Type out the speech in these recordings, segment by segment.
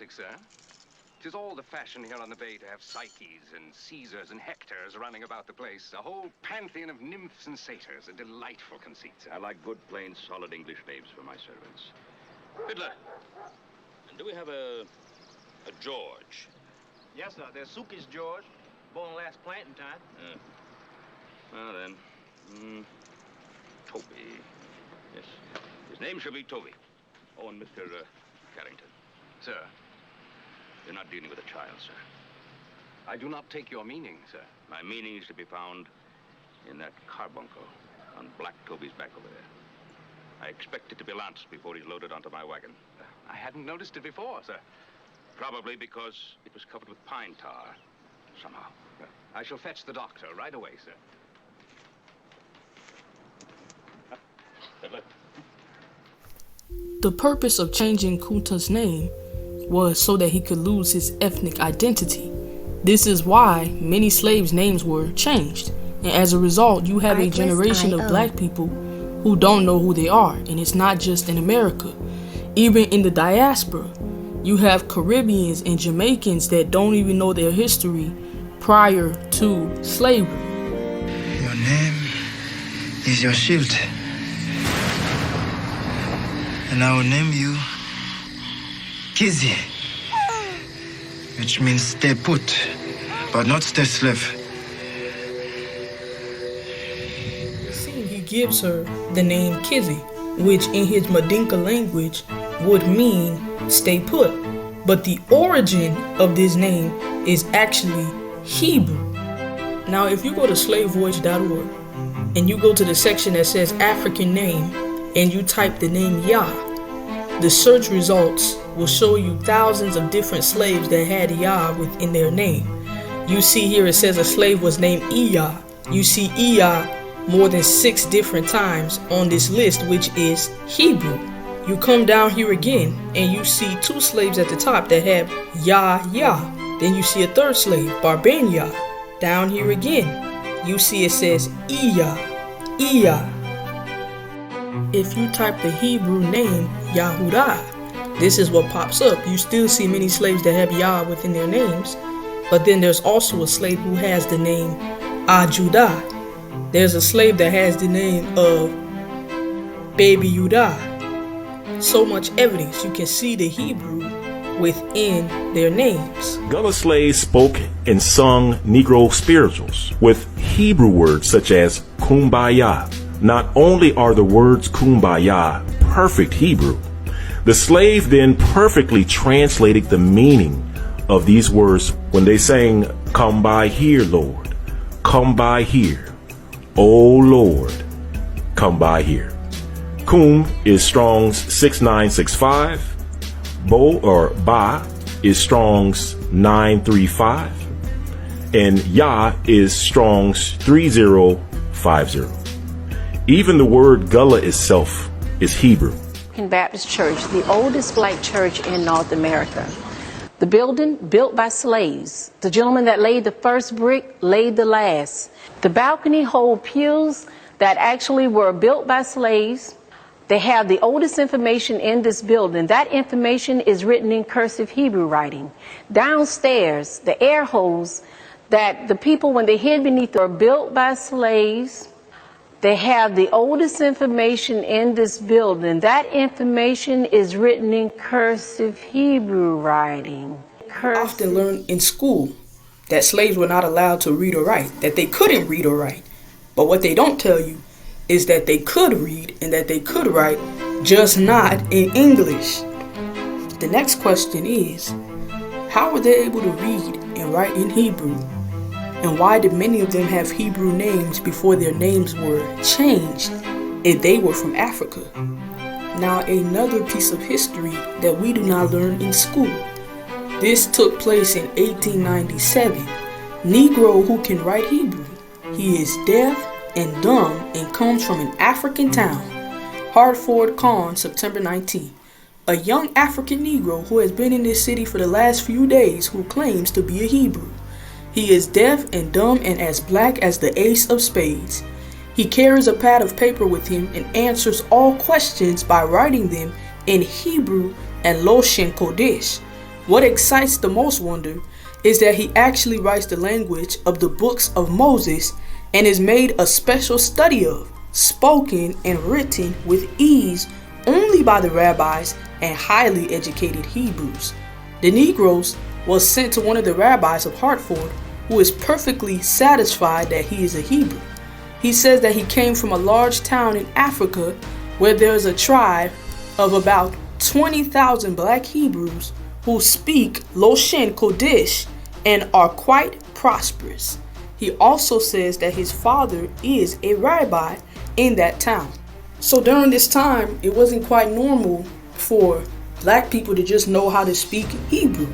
classic, sir. 'Tis all the fashion here on the bay to have Psyches and Caesars and Hectors running about the place. A whole pantheon of nymphs and satyrs. A delightful conceit, sir. I like good, plain, solid English names for my servants. Fiddler, and do we have a George? Yes, sir. There's Suki's George, born last planting time. Well, then, Toby. Yes, his name shall be Toby. Oh, and Mr. Carrington. Sir, You're not dealing with a child, sir. I do not take your meaning, sir. My meaning is to be found in that carbuncle on Black Toby's back over there. I expect it to be lanced before he's loaded onto my wagon. I hadn't noticed it before, sir. Probably because it was covered with pine tar, somehow. I shall fetch the doctor right away, sir. Fiddler. The purpose of changing Kunta's name was so that he could lose his ethnic identity. This is why many slaves' names were changed. And as a result, you have a generation of black people who don't know who they are. And it's not just in America. Even in the diaspora, you have Caribbeans and Jamaicans that don't even know their history prior to slavery. Your name is your shield. And I will name you Kizzy, which means stay put, but not stay slave. He gives her the name Kizzy, which in his Madinka language would mean stay put. But the origin of this name is actually Hebrew. Now, if you go to slavevoyage.org and you go to the section that says African name and you type the name Yah, the search results will show you thousands of different slaves that had Yah within their name. You see here it says a slave was named Iyah. You see Iyah more than 6 different times on this list, which is Hebrew. You come down here again and you see 2 slaves at the top that have Yah. Then you see a 3rd slave, Barbania. Down here again, you see it says Iyah. If you type the Hebrew name Yahudah, this is what pops up. You still see many slaves that have Yah within their names, but then there's also a slave who has the name Ajudah. There's a slave that has the name of Baby Yudah. So much evidence. You can see the Hebrew within their names. Gullah slaves spoke and sung Negro spirituals with Hebrew words such as Kumbaya. Not only are the words Kumbaya perfect Hebrew, the slave then perfectly translated the meaning of these words when they sang, "Come by here, Lord, come by here, oh Lord, come by here." Kum is Strong's 6965. Bo or Ba is Strong's 935. And Yah is Strong's 3050. Even the word Gullah itself is Hebrew. Baptist Church, the oldest black church in North America. The building built by slaves. The gentleman that laid the first brick laid the last. The balcony hold pews that actually were built by slaves. They have the oldest information in this building. That information is written in cursive Hebrew writing. Downstairs, the air holes that the people, when they hid beneath, were built by slaves. They have the oldest information in this building. That information is written in cursive Hebrew writing. Often learned in school that slaves were not allowed to read or write, that they couldn't read or write. But what they don't tell you is that they could read and that they could write, just not in English. The next question is, how were they able to read and write in Hebrew? And why did many of them have Hebrew names before their names were changed if they were from Africa? Now, another piece of history that we do not learn in school. This took place in 1897. Negro who can write Hebrew. He is deaf and dumb and comes from an African town. Hartford, Con, September 19. A young African Negro who has been in this city for the last few days who claims to be a Hebrew. He is deaf and dumb and as black as the ace of spades. He carries a pad of paper with him and answers all questions by writing them in Hebrew and Loshen Kodesh, What excites the most wonder is that he actually writes the language of the books of Moses and is made a special study of, spoken and written with ease only by the rabbis and highly educated Hebrews. The Negroes was sent to one of the rabbis of Hartford, who is perfectly satisfied that he is a Hebrew. He says that he came from a large town in Africa where there is a tribe of about 20,000 black Hebrews who speak Loshen Kodesh and are quite prosperous. He also says that his father is a rabbi in that town. So during this time, it wasn't quite normal for black people to just know how to speak Hebrew.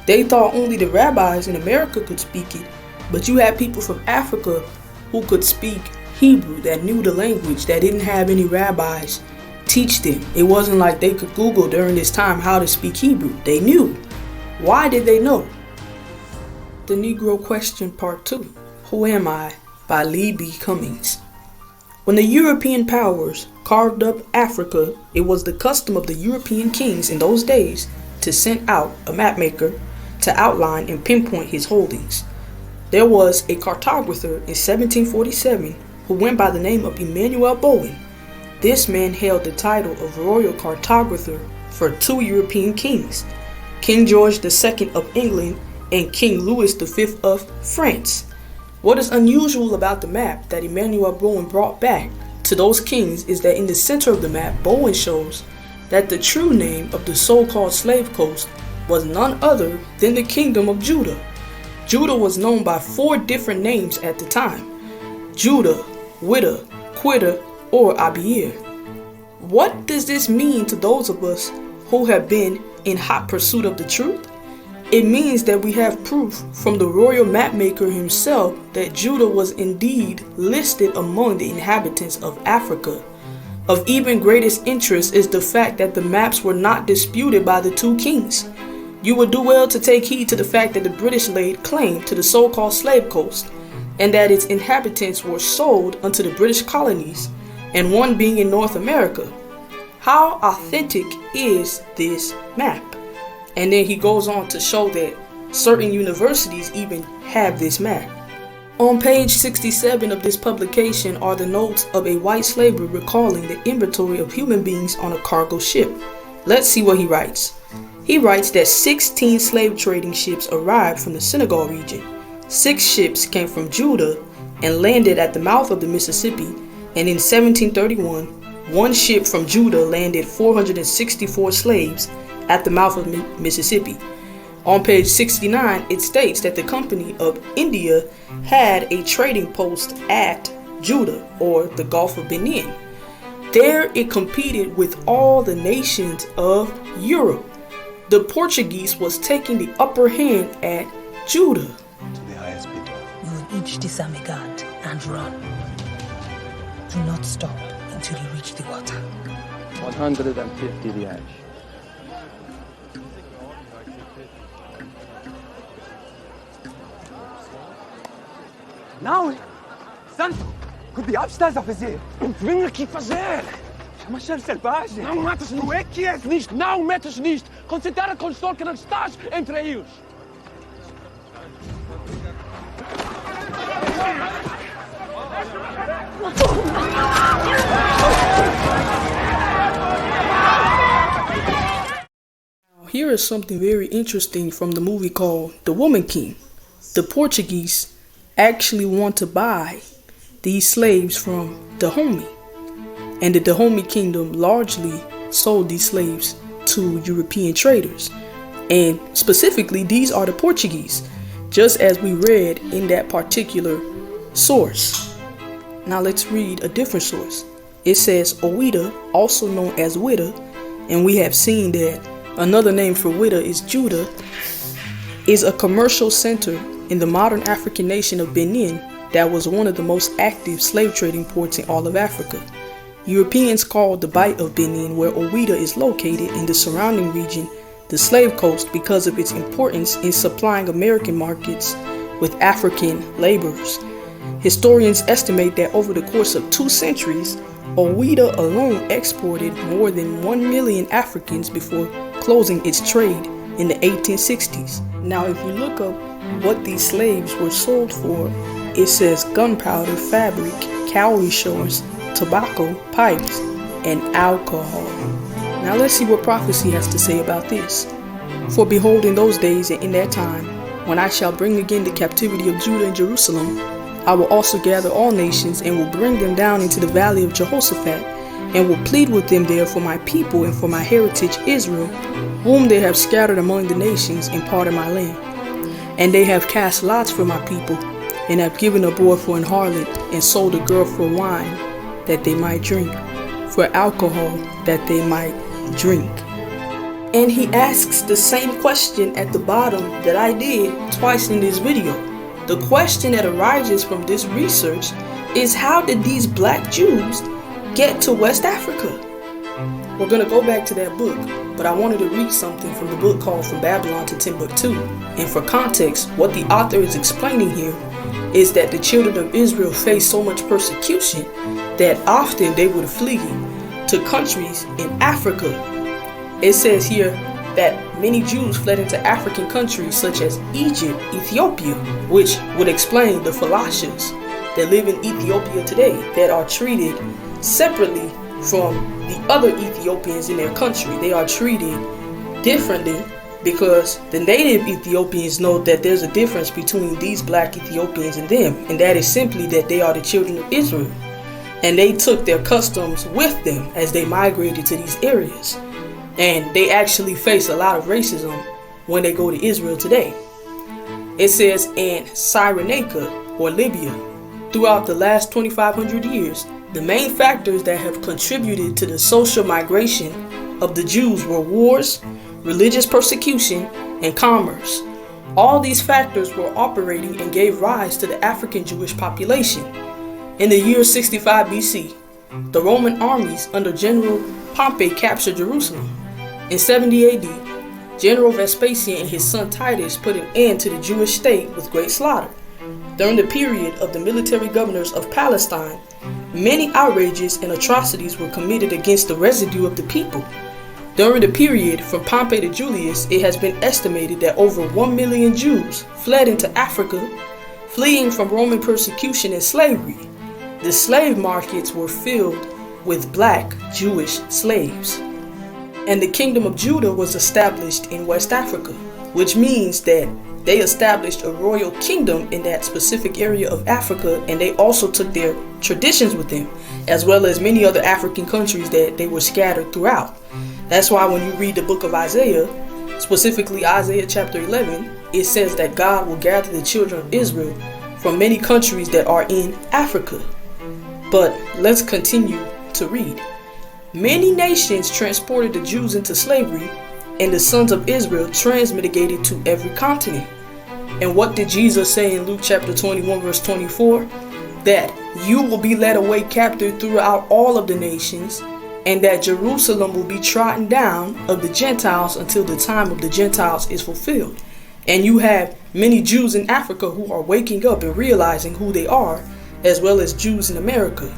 They thought only the rabbis in America could speak it, but you had people from Africa who could speak Hebrew, that knew the language, that didn't have any rabbis teach them. It wasn't like they could Google during this time how to speak Hebrew. They knew. Why did they know? The Negro Question Part 2, Who Am I? By Lee B. Cummings. When the European powers carved up Africa, it was the custom of the European kings in those days to send out a mapmaker to outline and pinpoint his holdings. There was a cartographer in 1747 who went by the name of Emmanuel Bowen. This man held the title of royal cartographer for two European kings, King George II of England and King Louis V of France. What is unusual about the map that Emmanuel Bowen brought back to those kings is that in the center of the map, Bowen shows that the true name of the so-called slave coast was none other than the Kingdom of Judah. Judah was known by 4 different names at the time: Judah, Witta, Quitta, or Abir. What does this mean to those of us who have been in hot pursuit of the truth? It means that we have proof from the royal mapmaker himself that Judah was indeed listed among the inhabitants of Africa. Of even greatest interest is the fact that the maps were not disputed by the two kings. You would do well to take heed to the fact that the British laid claim to the so-called slave coast, and that its inhabitants were sold unto the British colonies, and one being in North America. How authentic is this map? And then he goes on to show that certain universities even have this map. On page 67 of this publication are the notes of a white slaver recalling the inventory of human beings on a cargo ship. Let's see what he writes. He writes that 16 slave trading ships arrived from the Senegal region. 6 ships came from Judah and landed at the mouth of the Mississippi, and in 1731, 1 ship from Judah landed 464 slaves at the mouth of Mississippi. On page 69, it states that the Company of India had a trading post at Judah, or the Gulf of Benin. There it competed with all the nations of Europe. The Portuguese was taking the upper hand at Judah. To the highest bidder. You will each disarm a guard and run. Do not stop until you reach the water. 150 reais. Não, Santo, que diabo estás a fazer? Vim aqui fazer. Chama cheiro selvagem. Não matas nisto. Tu é que és nisto. Não metas nisto. Considera com o sol que não estás entre eles. Here is something very interesting from the movie called The Woman King. The Portuguese actually want to buy these slaves from Dahomey, and the Dahomey kingdom largely sold these slaves to European traders, and specifically these are the Portuguese, just as we read in that particular source. Now let's read a different source. It says Owita, also known as Witta, and we have seen that another name for Witta is Judah, is a commercial center in the modern African nation of Benin that was one of the most active slave trading ports in all of Africa. Europeans called the Bight of Benin, where Owita is located, in the surrounding region, the slave coast because of its importance in supplying American markets with African laborers. Historians estimate that over the course of 2 centuries, Owita alone exported more than 1 million Africans before closing its trade in the 1860s. Now, if you look up what these slaves were sold for, it says gunpowder, fabric, cowrie shorts, tobacco, pipes, and alcohol. Now let's see what prophecy has to say about this. For behold, in those days and in that time, when I shall bring again the captivity of Judah and Jerusalem, I will also gather all nations and will bring them down into the valley of Jehoshaphat, and will plead with them there for my people and for my heritage Israel, whom they have scattered among the nations in part of my land. And they have cast lots for my people, and have given a boy for an harlot, and sold a girl for wine, that they might drink, for alcohol, that they might drink. And he asks the same question at the bottom that I did twice in this video. The question that arises from this research is, how did these black Jews get to West Africa? We're going to go back to that book, but I wanted to read something from the book called From Babylon to Timbuktu. And for context, what the author is explaining here is that the children of Israel faced so much persecution that often they would flee to countries in Africa. It says here that many Jews fled into African countries such as Egypt, Ethiopia, which would explain the Falashas that live in Ethiopia today that are treated separately from the other Ethiopians in their country. They are treated differently because the native Ethiopians know that there's a difference between these black Ethiopians and them, and that is simply that they are the children of Israel, and they took their customs with them as they migrated to these areas, and they actually face a lot of racism when they go to Israel today. It says in Cyrenaica, or Libya, throughout the last 2,500 years, the main factors that have contributed to the social migration of the Jews were wars, religious persecution, and commerce. All these factors were operating and gave rise to the African Jewish population. In the year 65 BC, the Roman armies under General Pompey captured Jerusalem. In 70 AD, General Vespasian and his son Titus put an end to the Jewish state with great slaughter. During the period of the military governors of Palestine, many outrages and atrocities were committed against the residue of the people. During the period from Pompey to Julius, it has been estimated that over 1 million Jews fled into Africa, fleeing from Roman persecution and slavery. The slave markets were filled with black Jewish slaves. And the kingdom of Judah was established in West Africa, which means that they established a royal kingdom in that specific area of Africa, and they also took their traditions with them, as well as many other African countries that they were scattered throughout. That's why when you read the book of Isaiah, specifically Isaiah chapter 11, it says that God will gather the children of Israel from many countries that are in Africa. But let's continue to read. Many nations transported the Jews into slavery, and the sons of Israel transmigrated to every continent. And what did Jesus say in Luke chapter 21 verse 24? That you will be led away captive throughout all of the nations, and that Jerusalem will be trodden down of the Gentiles until the time of the Gentiles is fulfilled. And you have many Jews in Africa who are waking up and realizing who they are, as well as Jews in America.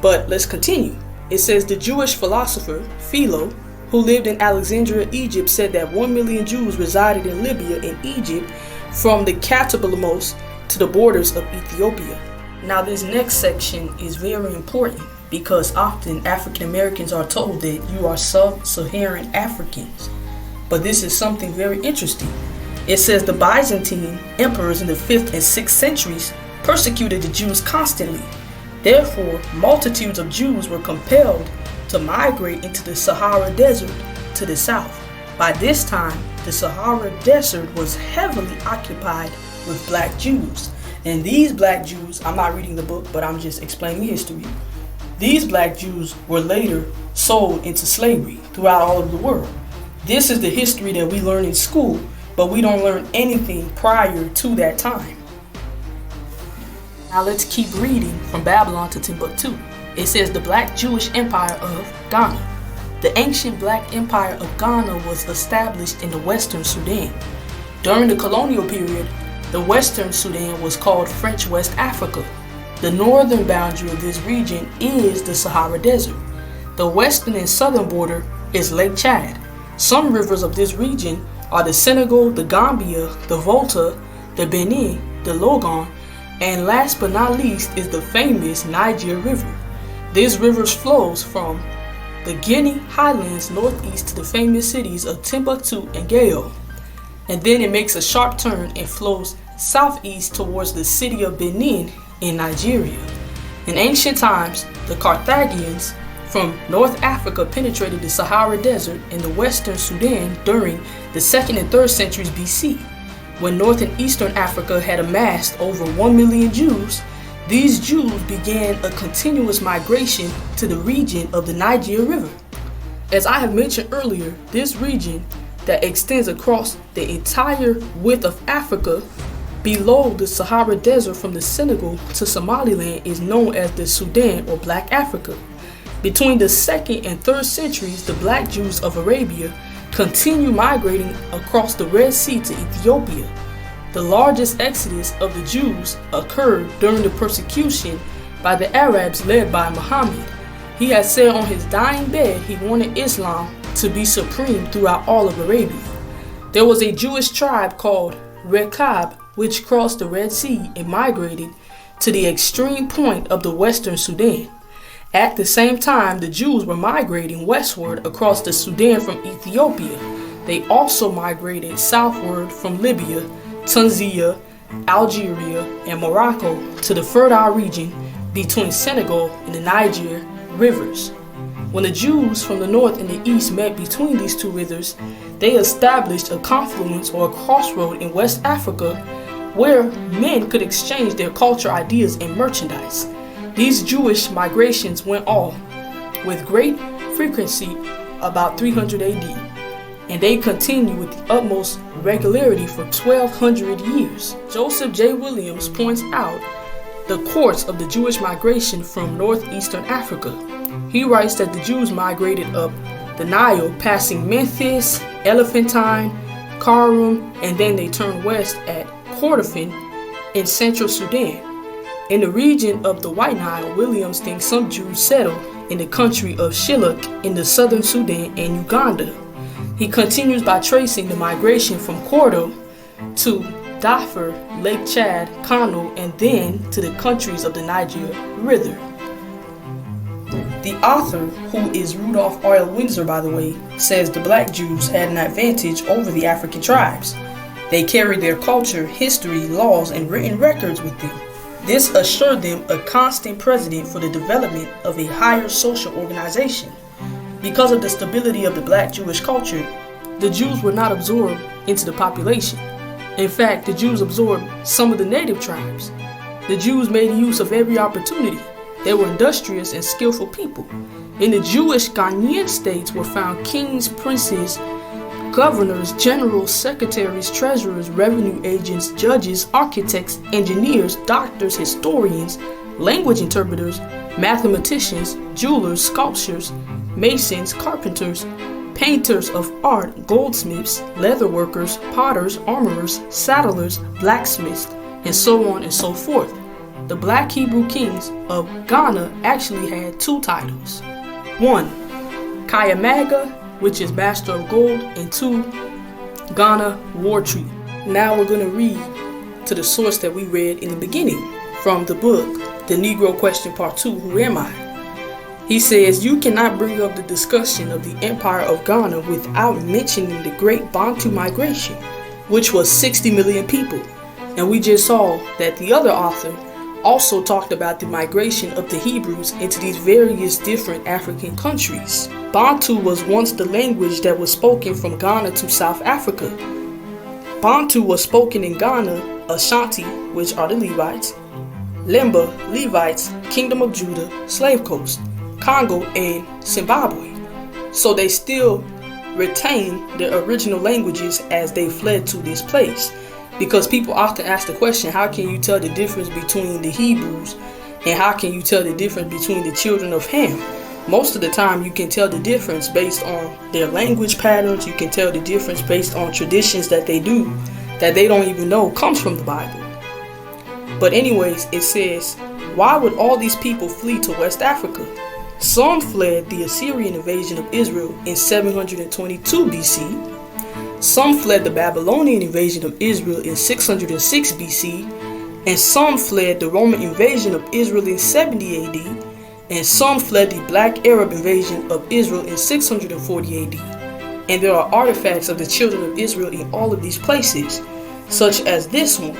But let's continue. It says the Jewish philosopher Philo, who lived in Alexandria, Egypt, said that 1 million Jews resided in Libya and Egypt from the Katabalamos to the borders of Ethiopia. Now this next section is very important because often African Americans are told that you are sub-Saharan Africans. But this is something very interesting. It says the Byzantine emperors in the 5th and 6th centuries persecuted the Jews constantly. Therefore, multitudes of Jews were compelled to migrate into the Sahara Desert to the south. By this time, the Sahara Desert was heavily occupied with black Jews. And these black Jews, I'm not reading the book, but I'm just explaining history. These black Jews were later sold into slavery throughout all of the world. This is the history that we learn in school, but we don't learn anything prior to that time. Now let's keep reading from Babylon to Timbuktu. It says the Black Jewish Empire of Ghana. The ancient Black Empire of Ghana was established in the Western Sudan. During the colonial period, the Western Sudan was called French West Africa. The northern boundary of this region is the Sahara Desert. The western and southern border is Lake Chad. Some rivers of this region are the Senegal, the Gambia, the Volta, the Benin, the Logon, and last but not least is the famous Niger River. This river flows from the Guinea highlands northeast to the famous cities of Timbuktu and Gao, and then it makes a sharp turn and flows southeast towards the city of Benin in Nigeria. In ancient times, the Carthaginians from North Africa penetrated the Sahara Desert in the western Sudan during the 2nd and 3rd centuries BC. When North and Eastern Africa had amassed over 1 million Jews, these Jews began a continuous migration to the region of the Niger River. As I have mentioned earlier, this region that extends across the entire width of Africa below the Sahara Desert from the Senegal to Somaliland is known as the Sudan or Black Africa. Between the 2nd and 3rd centuries, the Black Jews of Arabia continue migrating across the Red Sea to Ethiopia. The largest exodus of the Jews occurred during the persecution by the Arabs led by Muhammad. He had said on his dying bed he wanted Islam to be supreme throughout all of Arabia. There was a Jewish tribe called Rechab which crossed the Red Sea and migrated to the extreme point of the western Sudan. At the same time, the Jews were migrating westward across the Sudan from Ethiopia. They also migrated southward from Libya, Tunisia, Algeria, and Morocco to the fertile region between Senegal and the Niger rivers. When the Jews from the north and the east met between these two rivers, they established a confluence or a crossroad in West Africa where men could exchange their culture, ideas, and merchandise. These Jewish migrations went on with great frequency about 300 AD, and they continued with the utmost regularity for 1200 years. Joseph J. Williams points out the course of the Jewish migration from northeastern Africa. He writes that the Jews migrated up the Nile, passing Memphis, Elephantine, Karun, and then they turned west at Kordofan in central Sudan. In the region of the White Nile, Williams thinks some Jews settled in the country of Shilluk in the southern Sudan and Uganda. He continues by tracing the migration from Kordo to Darfur, Lake Chad, Kano, and then to the countries of the Niger River. The author, who is Rudolph R. Windsor by the way, says the Black Jews had an advantage over the African tribes. They carried their culture, history, laws, and written records with them. This assured them a constant precedent for the development of a higher social organization. Because of the stability of the Black Jewish culture, the Jews were not absorbed into the population. In fact, the Jews absorbed some of the native tribes. The Jews made use of every opportunity. They were industrious and skillful people. In the Jewish Ghanaian states were found kings, princes, governors, generals, secretaries, treasurers, revenue agents, judges, architects, engineers, doctors, historians, language interpreters, mathematicians, jewelers, sculptors, masons, carpenters, painters of art, goldsmiths, leather workers, potters, armorers, saddlers, blacksmiths, and so on and so forth. The Black Hebrew kings of Ghana actually had two titles. 1. Kayamaga, which is Master of Gold, and 2. Ghana War Tree. Now we're going to read to the source that we read in the beginning from the book, The Negro Question Part 2, Who Am I? He says, you cannot bring up the discussion of the Empire of Ghana without mentioning the Great Bantu Migration, which was 60 million people. And we just saw that the other author also talked about the migration of the Hebrews into these various different African countries. Bantu was once the language that was spoken from Ghana to South Africa. Bantu was spoken in Ghana, Ashanti, which are the Levites, Lemba, Levites, Kingdom of Judah, Slave Coast, Congo, and Zimbabwe. So they still retain their original languages as they fled to this place. Because people often ask the question, how can you tell the difference between the Hebrews and how can you tell the difference between the children of Ham? Most of the time you can tell the difference based on their language patterns. You can tell the difference based on traditions that they do that they don't even know comes from the Bible. But anyways, it says, why would all these people flee to West Africa? Some fled the Assyrian invasion of Israel in 722 BC. Some fled the Babylonian invasion of Israel in 606 BC, and some fled the Roman invasion of Israel in 70 AD, and some fled the Black Arab invasion of Israel in 640 AD. And there are artifacts of the children of Israel in all of these places, such as this one.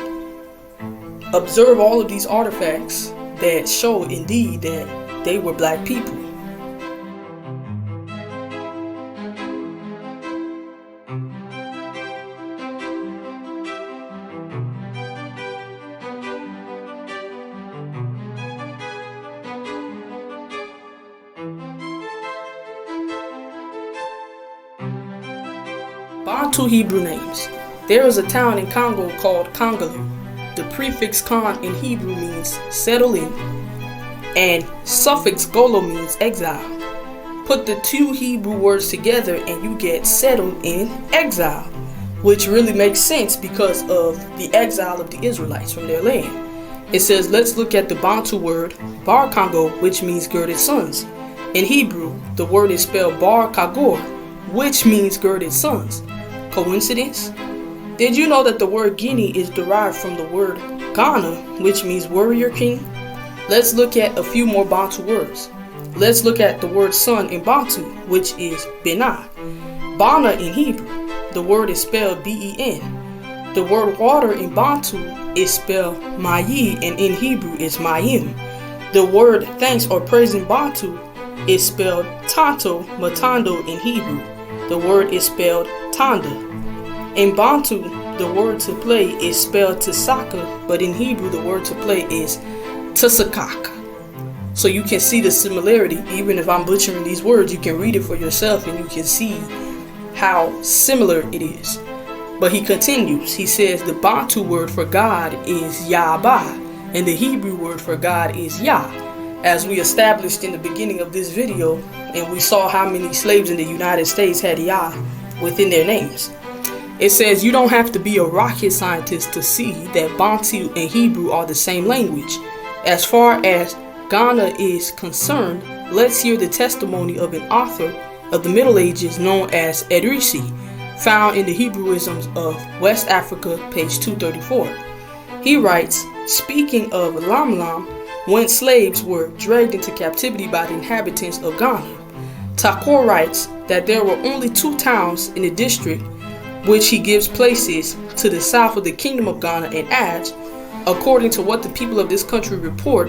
Observe all of these artifacts that show indeed that they were black people. Bantu Hebrew names. There is a town in Congo called Congalu. The prefix Con in Hebrew means settle in, and suffix Golo means exile. Put the two Hebrew words together and you get settled in exile, which really makes sense because of the exile of the Israelites from their land. It says, let's look at the Bantu word Bar Congo, which means girded sons. In Hebrew, the word is spelled Bar Kagor, which means girded sons. Coincidence? Did you know that the word Guinea is derived from the word Ghana, which means warrior king? Let's look at a few more Bantu words. Let's look at the word son in Bantu, which is Bena. Bana in Hebrew, the word is spelled B-E-N. The word water in Bantu is spelled Mayi, and in Hebrew it's Mayim. The word thanks or praise in Bantu is spelled Tanto Matando in Hebrew. The word is spelled Tanda. In Bantu, the word to play is spelled Tsaka, but in Hebrew the word to play is Tsakak. So you can see the similarity. Even if I'm butchering these words, you can read it for yourself and you can see how similar it is. But he continues. He says the Bantu word for God is Yahba, and the Hebrew word for God is Yah. As we established in the beginning of this video, and we saw how many slaves in the United States had Yah within their names. It says you don't have to be a rocket scientist to see that Bantu and Hebrew are the same language. As far as Ghana is concerned, let's hear the testimony of an author of the Middle Ages known as Edrisi, found in the Hebrewisms of West Africa, page 234. He writes, speaking of Lamlam, when slaves were dragged into captivity by the inhabitants of Ghana, Takor writes that there were only 2 towns in the district, which he gives places to the south of the kingdom of Ghana, and adds, according to what the people of this country report,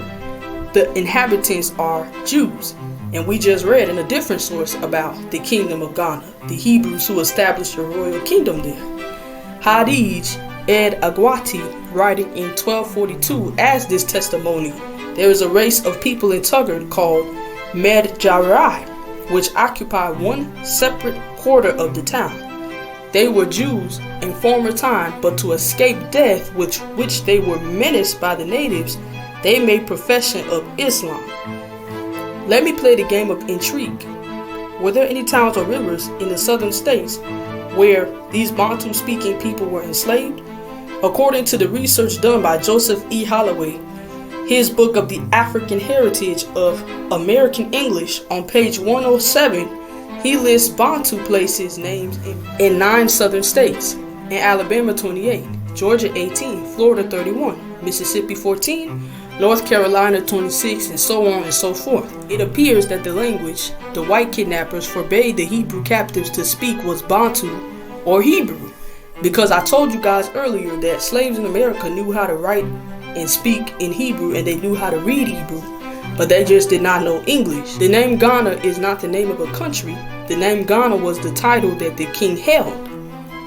the inhabitants are Jews. And we just read in a different source about the kingdom of Ghana, the Hebrews who established a royal kingdom there. Hadij Ed Agwati, writing in 1242, adds this testimony. There is a race of people in Tuggered called Med Jarai, which occupy one separate quarter of the town. They were Jews in former time, but to escape death, which they were menaced by the natives, they made profession of Islam. Let me play the game of intrigue. Were there any towns or rivers in the southern states where these Bantu-speaking people were enslaved? According to the research done by Joseph E. Holloway, his book of the African Heritage of American English, on page 107, he lists Bantu places names in 9 southern states: in Alabama 28, Georgia 18, Florida 31, Mississippi 14, North Carolina 26, and so on and so forth. It appears that the language the white kidnappers forbade the Hebrew captives to speak was Bantu or Hebrew, because I told you guys earlier that slaves in America knew how to write and speak in Hebrew, and they knew how to read Hebrew, but they just did not know English. The name Ghana is not the name of a country. The name Ghana was the title that the king held.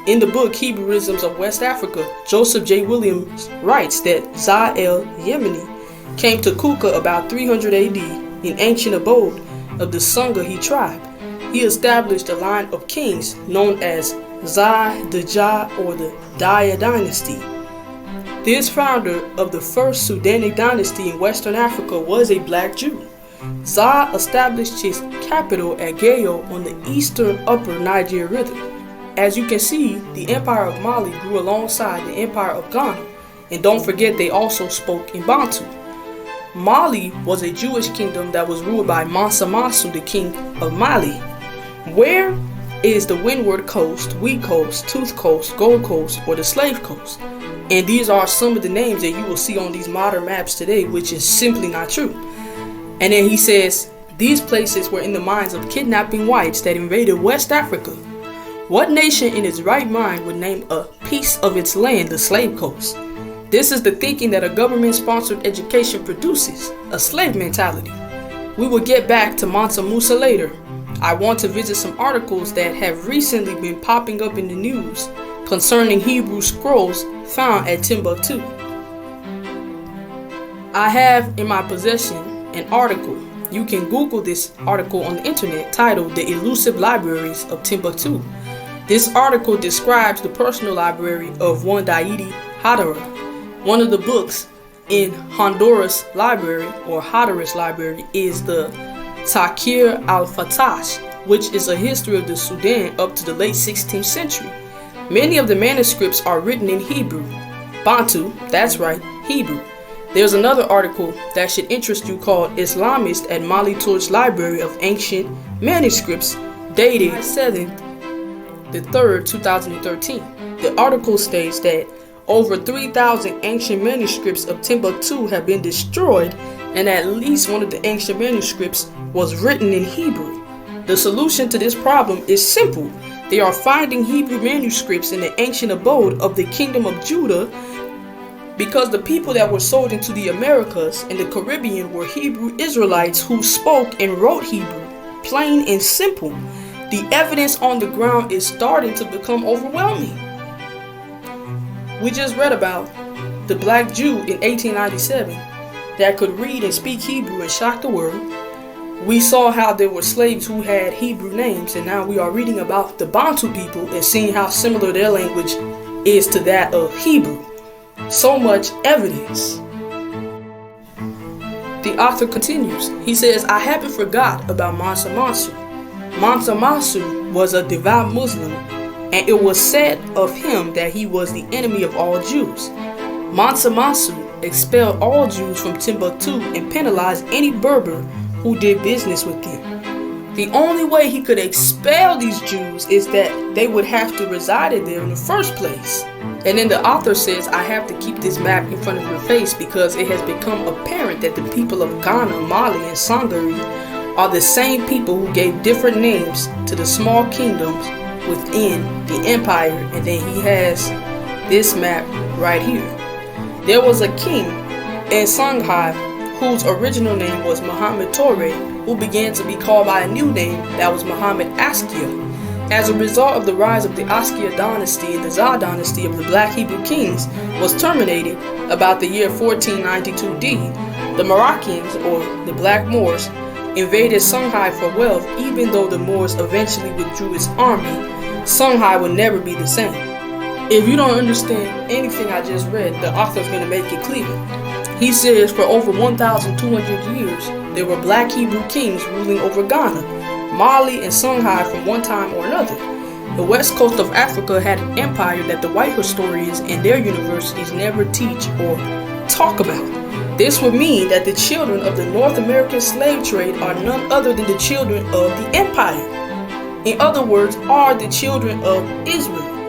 In the book Hebrewisms of West Africa, Joseph J. Williams writes that Za el Yemeni came to Kuka about 300 AD in ancient abode of the Sungahi tribe. He established a line of kings known as Za Dja, or the Daya dynasty. This founder of the first Sudanic dynasty in Western Africa was a black Jew. Za established his capital at Gayo on the eastern upper Niger River. As you can see, the Empire of Mali grew alongside the Empire of Ghana, and don't forget they also spoke in Bantu. Mali was a Jewish kingdom that was ruled by Mansa Masu, the king of Mali. Where? is the Windward Coast, Wheat Coast, Tooth Coast, Gold Coast, or the Slave Coast. And these are some of the names that you will see on these modern maps today, which is simply not true. And then he says, these places were in the minds of kidnapping whites that invaded West Africa. What nation in its right mind would name a piece of its land the Slave Coast? This is the thinking that a government-sponsored education produces, a slave mentality. We will get back to Mansa Musa later. I want to visit some articles that have recently been popping up in the news concerning Hebrew scrolls found at Timbuktu. I have in my possession an article. You can Google this article on the internet titled The Elusive Libraries of Timbuktu. This article describes the personal library of one Daidi Hadara. One of the books in Honduras library or Hadara's library is the Taqir al-Fatash, which is a history of the Sudan up to the late 16th century. Many of the manuscripts are written in Hebrew. Bantu, that's right, Hebrew. There's another article that should interest you called Islamist at Mali Torch Library of Ancient Manuscripts, dated 7th the 3rd, 2013. The article states that over 3,000 ancient manuscripts of Timbuktu have been destroyed, and at least one of the ancient manuscripts was written in Hebrew. The solution to this problem is simple. They are finding Hebrew manuscripts in the ancient abode of the Kingdom of Judah, because the people that were sold into the Americas and the Caribbean were Hebrew Israelites who spoke and wrote Hebrew, plain and simple. The evidence on the ground is starting to become overwhelming. We just read about the black Jew in 1897 that could read and speak Hebrew and shock the world. We saw how there were slaves who had Hebrew names, and now we are reading about the Bantu people and seeing how similar their language is to that of Hebrew. So much evidence. The author continues. He says, I haven't forgot about Mansa Musa. Mansa Musa was a devout Muslim, and it was said of him that he was the enemy of all Jews. Mansa Musa expelled all Jews from Timbuktu and penalized any Berber who did business with them. The only way he could expel these Jews is that they would have to reside there in the first place. And then the author says, I have to keep this map in front of your face because it has become apparent that the people of Ghana, Mali, and Sangari are the same people who gave different names to the small kingdoms within the empire. And then he has this map right here. There was a king in Songhai whose original name was Muhammad Torre, who began to be called by a new name that was Muhammad Askia. As a result of the rise of the Askia dynasty, and the Za dynasty of the Black Hebrew kings was terminated about the year 1492D, the Moroccans, or the Black Moors, invaded Songhai for wealth. Even though the Moors eventually withdrew its army, Songhai would never be the same. If you don't understand anything I just read, the author's going to make it clear. He says for over 1,200 years, there were Black Hebrew kings ruling over Ghana, Mali, and Songhai from one time or another. The west coast of Africa had an empire that the white historians and their universities never teach or talk about. This would mean that the children of the North American slave trade are none other than the children of the empire. In other words, are the children of Israel.